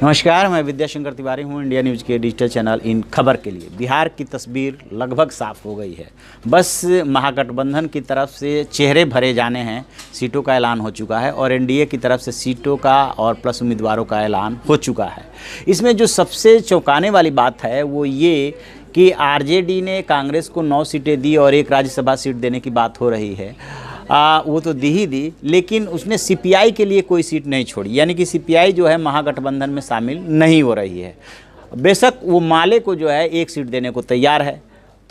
नमस्कार, मैं विद्याशंकर तिवारी हूँ इंडिया न्यूज़ के डिजिटल चैनल इन खबर के लिए। बिहार की तस्वीर लगभग साफ हो गई है। बस महागठबंधन की तरफ से चेहरे भरे जाने हैं, सीटों का ऐलान हो चुका है और एनडीए की तरफ से सीटों का और प्लस उम्मीदवारों का ऐलान हो चुका है। इसमें जो सबसे चौंकाने वाली बात है वो ये कि आरजेडी ने कांग्रेस को 9 सीटें दी और एक राज्यसभा सीट देने की बात हो रही है। वो तो दी ही दी, लेकिन उसने सीपीआई के लिए कोई सीट नहीं छोड़ी, यानी कि सीपीआई जो है महागठबंधन में शामिल नहीं हो रही है। बेशक वो माले को जो है एक सीट देने को तैयार है,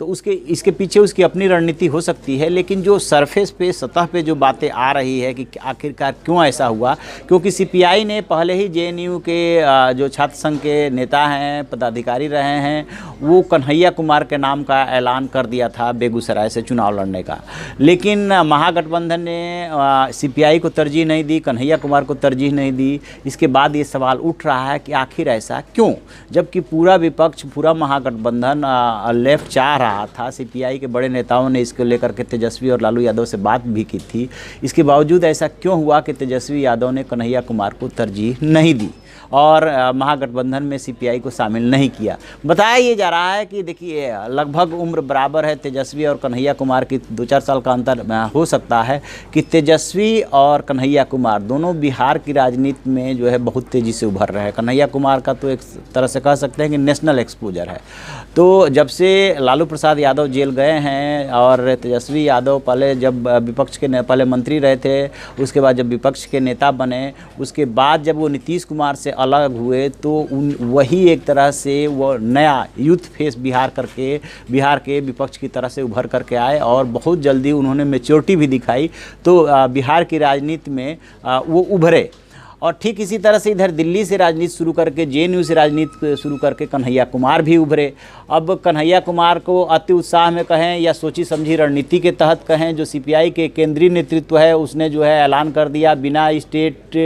तो इसके पीछे उसकी अपनी रणनीति हो सकती है। लेकिन जो सरफेस पे, सतह पे जो बातें आ रही है कि आखिरकार क्यों ऐसा हुआ, क्योंकि सीपीआई ने पहले ही जेएनयू के जो छात्र संघ के नेता हैं, पदाधिकारी रहे हैं, वो कन्हैया कुमार के नाम का ऐलान कर दिया था बेगूसराय से चुनाव लड़ने का। लेकिन महागठबंधन ने सीपीआई को तरजीह नहीं दी, कन्हैया कुमार को तरजीह नहीं दी। इसके बाद ये सवाल उठ रहा है कि आखिर ऐसा क्यों, जबकि पूरा विपक्ष, पूरा महागठबंधन लेफ्ट चाह रहा था। सीपीआई के बड़े नेताओं ने इसको लेकर के तेजस्वी और लालू यादव से बात भी की थी। इसके बावजूद ऐसा क्यों हुआ कि तेजस्वी यादव ने कन्हैया कुमार को तरजीह नहीं दी और महागठबंधन में सीपीआई को शामिल नहीं किया। बताया ये जा रहा है कि देखिए, लगभग उम्र बराबर है तेजस्वी और कन्हैया कुमार की, 2-4 साल का अंतर हो सकता है कि तेजस्वी और कन्हैया कुमार दोनों बिहार की राजनीति में जो है बहुत तेज़ी से उभर रहे हैं। कन्हैया कुमार का तो एक तरह से कह सकते हैं कि नेशनल एक्सपोजर है। तो जब से लालू प्रसाद यादव जेल गए हैं और तेजस्वी यादव पहले जब विपक्ष के पहले मंत्री रहे थे, उसके बाद जब विपक्ष के नेता बने, उसके बाद जब वो नीतीश कुमार से अलग हुए, तो वही एक तरह से वो नया यूथ फेस बिहार के विपक्ष की तरह से उभर करके आए और बहुत जल्दी उन्होंने मैच्योरिटी भी दिखाई। तो बिहार की राजनीति में वो उभरे। और ठीक इसी तरह से इधर दिल्ली से राजनीति शुरू करके, जेएनयू से राजनीति शुरू करके कन्हैया कुमार भी उभरे। अब कन्हैया कुमार को अति उत्साह में कहें या सोची समझी रणनीति के तहत कहें, जो सीपीआई के केंद्रीय नेतृत्व है उसने जो है ऐलान कर दिया बिना स्टेट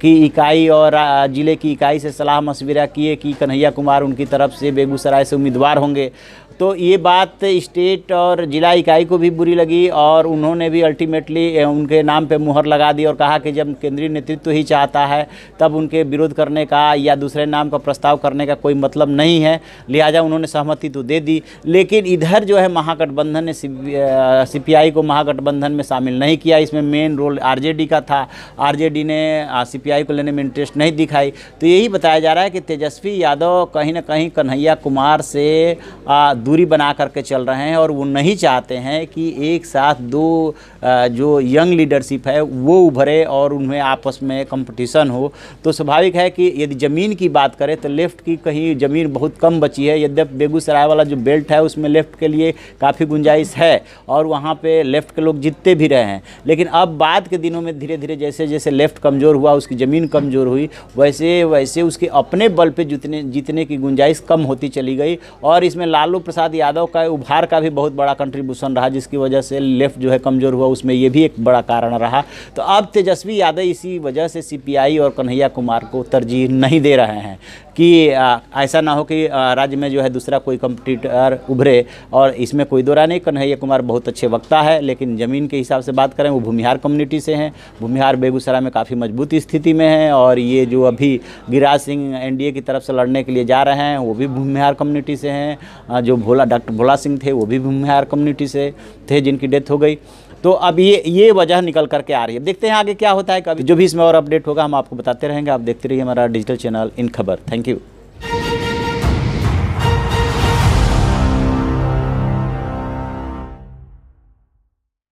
की इकाई और ज़िले की इकाई से सलाह मशविरा किए कि कन्हैया कुमार उनकी तरफ से बेगूसराय से उम्मीदवार होंगे। तो ये बात स्टेट और जिला इकाई को भी बुरी लगी और उन्होंने भी अल्टीमेटली उनके नाम पे मुहर लगा दी और कहा कि जब केंद्रीय नेतृत्व ही चाहता है तब उनके विरोध करने का या दूसरे नाम का प्रस्ताव करने का कोई मतलब नहीं है, लिहाजा उन्होंने सहमति तो दे दी। लेकिन इधर जो है महागठबंधन ने सीपीआई को महागठबंधन में शामिल नहीं किया। इसमें मेन रोल आरजेडी का था। आरजेडी ने सीपीआई को लेने में इंटरेस्ट नहीं दिखाई। तो यही बताया जा रहा है कि तेजस्वी यादव कहीं ना कहीं कन्हैया कुमार से दूरी बना करके चल रहे हैं और वो नहीं चाहते हैं कि एक साथ दो जो यंग लीडरशिप है वो उभरे और उनमें आपस में कंपटीशन हो। तो स्वाभाविक है कि यदि ज़मीन की बात करें तो लेफ़्ट की कहीं ज़मीन बहुत कम बची है। यद्यपि बेगूसराय वाला जो बेल्ट है उसमें लेफ़्ट के लिए काफ़ी गुंजाइश है और वहाँ पे लेफ़्ट के लोग जीतते भी रहे हैं। लेकिन अब बाद के दिनों में धीरे धीरे जैसे जैसे लेफ़्ट कमज़ोर हुआ, उसकी ज़मीन कमज़ोर हुई, वैसे वैसे उसके अपने बल पे जीतने की गुंजाइश कम होती चली गई। और इसमें लालू प्रसाद यादव का उभार का भी बहुत बड़ा कंट्रीब्यूशन रहा, जिसकी वजह से लेफ्ट जो है कमज़ोर हुआ, उसमें ये भी एक बड़ा कारण रहा। तो अब तेजस्वी यादव इसी वजह से सीपीआई और कन्हैया कुमार को तरजीह नहीं दे रहे हैं कि ऐसा ना हो कि राज्य में जो है दूसरा कोई कंपटीटर उभरे। और इसमें कोई दो राय नहीं, कन्हैया कुमार बहुत अच्छे वक्ता है, लेकिन ज़मीन के हिसाब से बात करें वो भूमिहार कम्युनिटी से हैं। भूमिहार बेगूसराय में काफ़ी मजबूत स्थिति में है और ये जो अभी गिरिराज सिंह एनडीए की तरफ से लड़ने के लिए जा रहे हैं वो भी भूमिहार कम्युनिटी से हैं। जो डॉक्टर भोला सिंह थे वो भी भूमिहार कम्युनिटी से थे, जिनकी डेथ हो गई। तो अब ये वजह निकल करके आ रही है। देखते हैं आगे क्या होता है। कभी जो भी इसमें और अपडेट होगा हम आपको बताते रहेंगे। आप देखते रहिए हमारा डिजिटल चैनल इन खबर। Thank you.